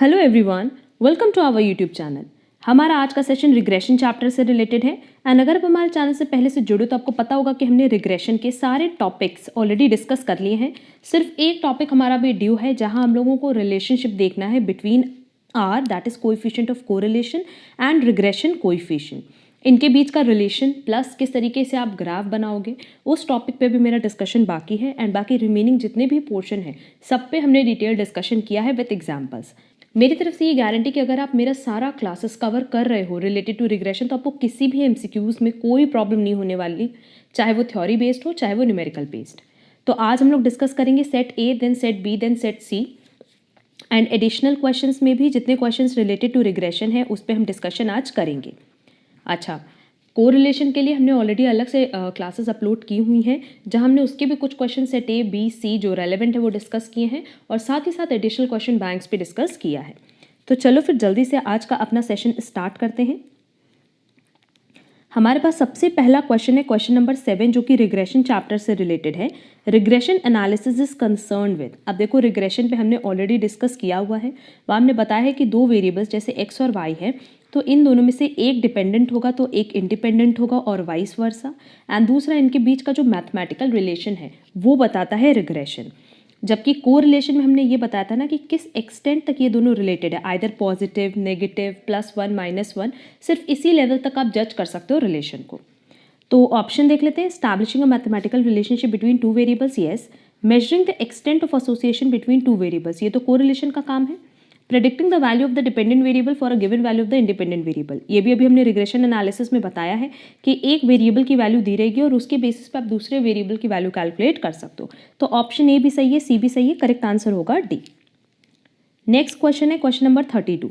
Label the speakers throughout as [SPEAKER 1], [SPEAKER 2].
[SPEAKER 1] Hello everyone, welcome to our YouTube channel. हमारा आज का सेशन रिग्रेशन चैप्टर से रिलेटेड है एंड अगर आप हमारे चैनल से पहले से जुड़े तो आपको पता होगा कि हमने रिग्रेशन के सारे टॉपिक्स ऑलरेडी डिस्कस कर लिए हैं। सिर्फ एक टॉपिक हमारा भी ड्यू है जहां हम लोगों को रिलेशनशिप देखना है between R that is coefficient of correlation and regression coefficient. इनके बीच का रिलेशन प्लस किस तरीके से आप ग्राफ बनाओगे उस टॉपिक पे भी मेरा डिस्कशन बाकी है एंड बाकी रिमेनिंग जितने भी पोर्शन है सब पे हमने डिटेल डिस्कशन किया है विद एग्जाम्पल्स। मेरी तरफ से ये गारंटी कि अगर आप मेरा सारा क्लासेस कवर कर रहे हो रिलेटेड टू रिग्रेशन तो आपको किसी भी एमसीक्यूज में कोई प्रॉब्लम नहीं होने वाली, चाहे वो थ्योरी बेस्ड हो चाहे वो न्यूमेरिकल बेस्ड। तो आज हम लोग डिस्कस करेंगे set A then set B then set C and additional questions में भी जितने क्वेश्चंस रिलेटेड टू रिग्रेशन है उस पर हम डिस्कशन आज करेंगे। अच्छा, कोरिलेशन के लिए हमने ऑलरेडी अलग से क्लासेस अपलोड की हुई हैं जहां हमने उसके भी कुछ question set A B C जो रेलेवेंट है वो डिस्कस किए हैं और साथ ही साथ एडिशनल क्वेश्चन बैंक्स पे डिस्कस किया है। तो चलो फिर जल्दी से आज का अपना सेशन स्टार्ट करते हैं। हमारे पास सबसे पहला क्वेश्चन है क्वेश्चन नंबर 7 जो कि रिग्रेशन चैप्टर से रिलेटेड है। Regression analysis is concern with, अब देखो रिग्रेशन पे हमने ऑलरेडी डिस्कस किया हुआ है। वहाँ हमने बताया है कि दो वेरिएबल्स जैसे एक्स और वाई है तो इन दोनों में से एक डिपेंडेंट होगा तो एक इंडिपेंडेंट होगा और वाइस वर्सा एंड दूसरा इनके बीच का जो मैथमेटिकल रिलेशन है वो बताता है रिग्रेशन। जबकि कोरिलेशन में हमने ये बताया था ना कि किस एक्सटेंट तक ये दोनों रिलेटेड है, आइदर पॉजिटिव नेगेटिव +1 -1, सिर्फ इसी लेवल तक आप जज कर सकते हो रिलेशन को। तो ऑप्शन देख लेते हैं। Establishing a mathematical relationship between two variables, yes. Measuring the extent of association between two variables, ये तो कोरिलेशन का काम है। Predicting the value of the dependent variable for a given value of the independent variable, ये भी अभी हमने regression analysis में बताया है कि एक वेरिएबल की वैल्यू दी रहेगी और उसके बेसिस पे आप दूसरे वेरिएबल की वैल्यू कैलकुलेट कर सकते हो। तो ऑप्शन ए भी सही है, सी भी सही है, करेक्ट आंसर होगा डी। नेक्स्ट क्वेश्चन है क्वेश्चन नंबर 32।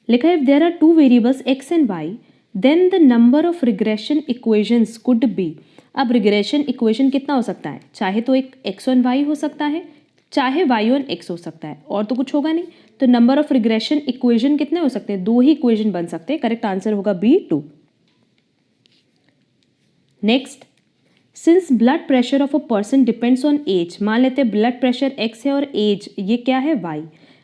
[SPEAKER 1] लिखा है if there are two variables X and Y then the number of regression equations could be. अब रिग्रेशन इक्वेशन कितना हो सकता है, चाहे तो एक एक्स ऑन वाई हो सकता है चाहे वाई ऑन एक्स हो सकता है और तो कुछ होगा नहीं। तो नंबर ऑफ रिग्रेशन इक्वेशन कितने हो सकते हैं, दो ही इक्वेशन बन सकते हैं। करेक्ट आंसर होगा B 2। Next, since blood pressure of a person depends on age, मान लेते हैं ब्लड प्रेशर एक्स है और एज ये क्या है Y,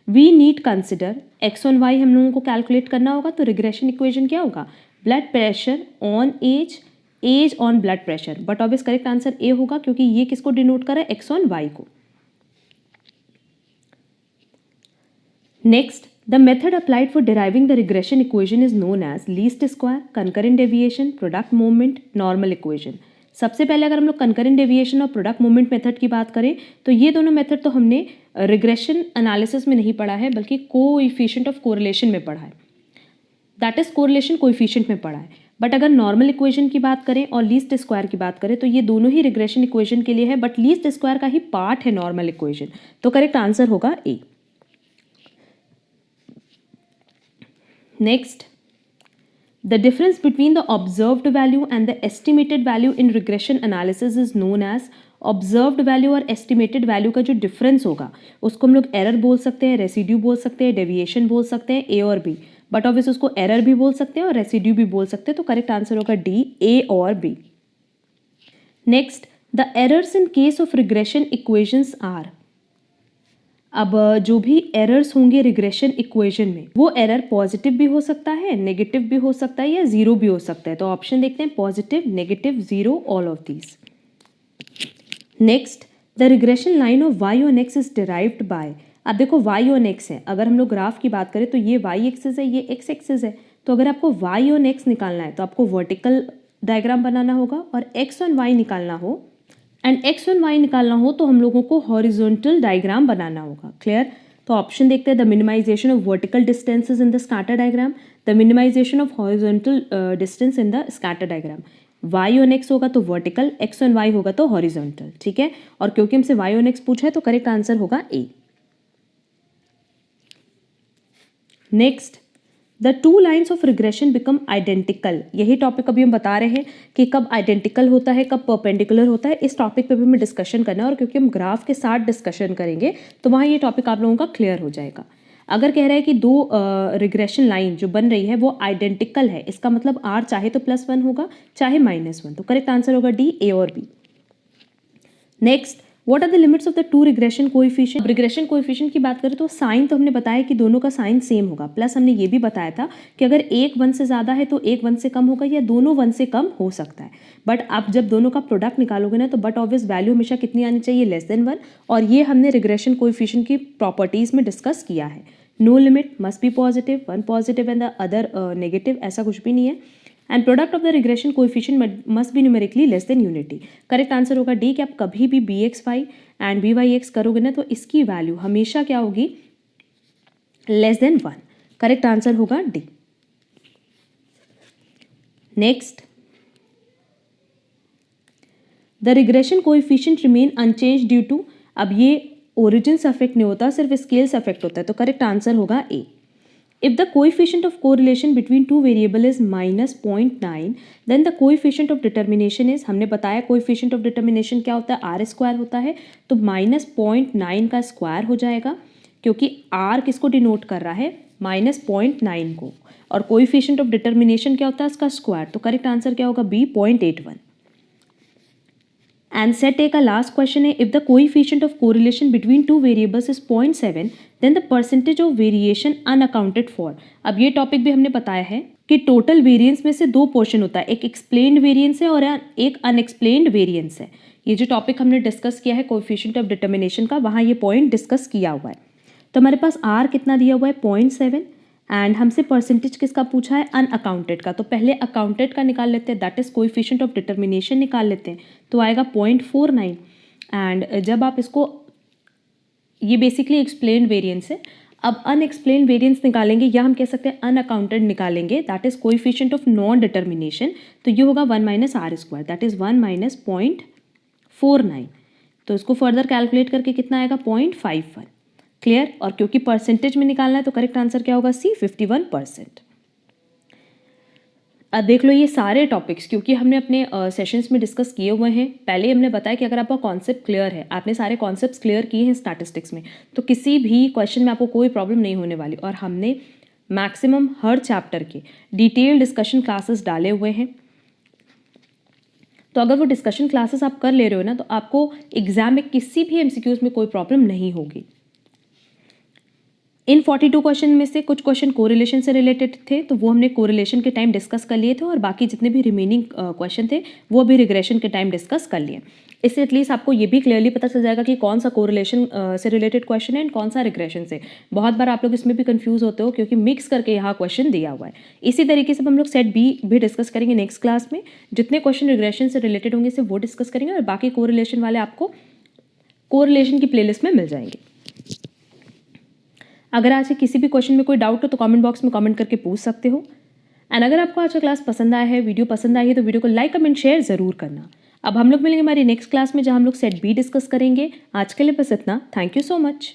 [SPEAKER 1] we need consider X on Y हम लोगों को कैलकुलेट करना होगा। तो रिग्रेशन इक्वेशन क्या होगा, blood pressure on age, age on blood pressure, but obvious correct answer A होगा क्योंकि ये किसको डिनोट कर रहा है, एक्स ऑन वाई को। Next, the method applied for deriving the regression equation is known as least square, concurrent deviation, product moment, normal equation। सबसे पहले अगर हम लोग concurrent deviation और product moment मेथड की बात करें तो ये दोनों मेथड तो हमने रिग्रेशन एनालिसिस में नहीं पढ़ा है बल्कि कोएफिशिएंट ऑफ कोरिलेशन में पढ़ा है, दैट इज कोरिलेशन कोएफिशिएंट में पढ़ा है। बट अगर नॉर्मल इक्वेशन की बात करें और लीस्ट स्क्वायर की बात करें तो ये दोनों ही रिग्रेशन इक्वेशन के लिए है बट लीस्ट स्क्वायर का ही पार्ट है नॉर्मल इक्वेशन। तो करेक्ट आंसर होगा ए। Next, the difference between the observed value and the estimated value in regression analysis is known as, observed value और estimated value का जो difference होगा उसको हम लोग error बोल सकते हैं, residue बोल सकते हैं, deviation बोल सकते हैं, A और B, बट ऑब्वियस उसको error भी बोल सकते हैं और residue भी बोल सकते हैं। तो करेक्ट आंसर होगा D, A और B। Next, the errors in case of regression equations are, अब जो भी एरर्स होंगे रिग्रेशन इक्वेशन में वो एरर पॉजिटिव भी हो सकता है, नेगेटिव भी हो सकता है या जीरो भी हो सकता है। तो ऑप्शन देखते हैं positive negative zero all of these. Next, the regression line of Y on X is derived by, अब देखो वाई ऑन एक्स है, अगर हम लोग ग्राफ की बात करें तो ये वाई एक्सिस है ये एक्स एक्सिस है। तो अगर आपको वाई ऑन एक्स निकालना है तो आपको वर्टिकल डायग्राम बनाना होगा और एक्स ऑन वाई निकालना हो एंड एक्स ऑन वाई निकालना हो तो हम लोगों को हॉरिजॉन्टल डायग्राम बनाना होगा। क्लियर? तो ऑप्शन देखते हैं the minimization of vertical distances in the scatter diagram, the minimization of horizontal distance in the scatter diagram. Y on X होगा तो वर्टिकल, एक्स ऑन वाई होगा तो हॉरिजॉन्टल, ठीक है। और क्योंकि हमसे वाई ऑन एक्स पूछा है तो करेक्ट आंसर होगा A. Next, the two lines of regression become identical, यही टॉपिक अभी हम बता रहे हैं कि कब आइडेंटिकल होता है कब परपेंडिकुलर होता है। इस टॉपिक पे भी हमें डिस्कशन करना है और क्योंकि हम ग्राफ के साथ डिस्कशन करेंगे तो वहाँ ये टॉपिक आप लोगों का क्लियर हो जाएगा। अगर कह रहा है कि दो रिग्रेशन लाइन जो बन रही है वो आइडेंटिकल है, इसका मतलब आर चाहे तो +1 होगा चाहे -1, तो करेक्ट आंसर होगा डी, ए और B. Next, what are the limits of the two regression coefficient. Regression coefficient की बात करें तो साइन तो हमने बताया कि दोनों का साइन सेम होगा, प्लस हमने ये भी बताया था कि अगर एक 1 से ज़्यादा है तो एक 1 से कम होगा या दोनों 1 से कम हो सकता है। बट आप जब दोनों का प्रोडक्ट निकालोगे ना तो बट ऑब्वियस वैल्यू हमेशा कितनी आनी चाहिए, लेस देन 1, और ये हमने रिग्रेशन कोएफिशिएंट की प्रॉपर्टीज़ में डिस्कस किया है। No limit must be positive, one positive and the other negative, ऐसा कुछ भी नहीं है। And product of the regression coefficient must be numerically less than unity. Correct answer होगा डी, कि आप कभी भी B X Y and B Y X करोगे ना तो इसकी वैल्यू हमेशा क्या होगी, लेस देन 1। करेक्ट आंसर होगा D. Next, the regression coefficient remain unchanged due to, अब ये ओरिजिन से अफेक्ट नहीं होता, सिर्फ स्केल से अफेक्ट होता है, तो करेक्ट आंसर होगा ए। If the coefficient of correlation between two variable is -0.9, then the coefficient of determination is, हमने बताया coefficient of determination क्या होता है, आर स्क्वायर होता है, तो -0.9 का स्क्वायर हो जाएगा, क्योंकि आर किसको डिनोट कर रहा है, -0.9 को, और coefficient of determination क्या होता है, इसका स्क्वायर, तो करेक्ट आंसर क्या होगा, बी 0.81। And set A का लास्ट क्वेश्चन है, if the coefficient of correlation between two variables is 0.7 then the percentage of variation unaccounted for. अब ये टॉपिक भी हमने बताया है कि टोटल वेरिएंस में से दो पोर्शन होता है, एक एक्सप्लेन्ड वेरिएंस है और एक अनएक्सप्लेन्ड वेरिएंस है। ये जो टॉपिक हमने डिस्कस किया है कोएफिशिएंट ऑफ डिटर्मिनेशन का, वहाँ ये पॉइंट डिस्कस किया हुआ है। तो हमारे पास आर कितना दिया हुआ है, 0.7, एंड हमसे परसेंटेज किसका पूछा है, अनअकाउंटेड का, तो पहले अकाउंटेड का निकाल लेते हैं, that is coefficient of determination निकाल लेते हैं, तो आएगा 0.49। एंड जब आप इसको, ये बेसिकली एक्सप्लेन्ड वेरिएंस है, अब अनएक्सप्लेन्ड वेरिएंस निकालेंगे या हम कह सकते हैं अनअकाउंटेड निकालेंगे, that is coefficient of non determination, तो ये होगा 1 minus R square, that is 1 minus 0.49। तो इसको फर्दर कैलकुलेट करके कितना आएगा, 0.51। क्लियर, और क्योंकि परसेंटेज में निकालना है तो करेक्ट आंसर क्या होगा, सी 51%। अब देख लो ये सारे टॉपिक्स, क्योंकि हमने अपने सेशंस में डिस्कस किए हुए हैं। पहले हमने बताया कि अगर आपका कॉन्सेप्ट क्लियर है, आपने सारे कॉन्सेप्ट्स क्लियर किए हैं स्टैटिस्टिक्स में, तो किसी भी क्वेश्चन में आपको कोई प्रॉब्लम नहीं होने वाली। और हमने मैक्सिमम हर चैप्टर के डिटेल डिस्कशन क्लासेस डाले हुए हैं, तो अगर वो डिस्कशन क्लासेस आप कर ले रहे हो ना तो आपको एग्जाम में किसी भी एमसीक्यूज में कोई प्रॉब्लम नहीं होगी। इन 42 क्वेश्चन में से कुछ क्वेश्चन कोरिलेशन से रिलेटेड थे, तो वो हमने कोरिलेशन के टाइम डिस्कस कर लिए थे, और बाकी जितने भी रिमेनिंग क्वेश्चन थे वो भी रिग्रेशन के टाइम डिस्कस कर लिए। इससे एटलीस्ट आपको ये भी क्लियरली पता चल जाएगा कि कौन सा कोरिलेशन से रिलेटेड क्वेश्चन है एंड कौन सा रिग्रेशन से। बहुत बार आप लोग इसमें भी कंफ्यूज होते हो क्योंकि मिक्स करके यहाँ क्वेश्चन दिया हुआ है। इसी तरीके से हम लोग सेट बी भी डिस्कस करेंगे नेक्स्ट क्लास में। जितने क्वेश्चन रिग्रेशन से रिलेटेड होंगे सिर्फ वो डिस्कस करेंगे, और बाकी कोरिलेशन वाले आपको कोरिलेशन की प्लेलिस्ट में मिल जाएंगे। अगर आज से किसी भी क्वेश्चन में कोई डाउट हो तो कमेंट बॉक्स में कमेंट करके पूछ सकते हो। एंड अगर आपको आज का क्लास पसंद आया है, वीडियो पसंद आई है, तो वीडियो को लाइक कमेंट शेयर ज़रूर करना। अब हम लोग मिलेंगे हमारी नेक्स्ट क्लास में जहाँ हम लोग सेट बी डिस्कस करेंगे। आज के लिए बस इतना। Thank you so much.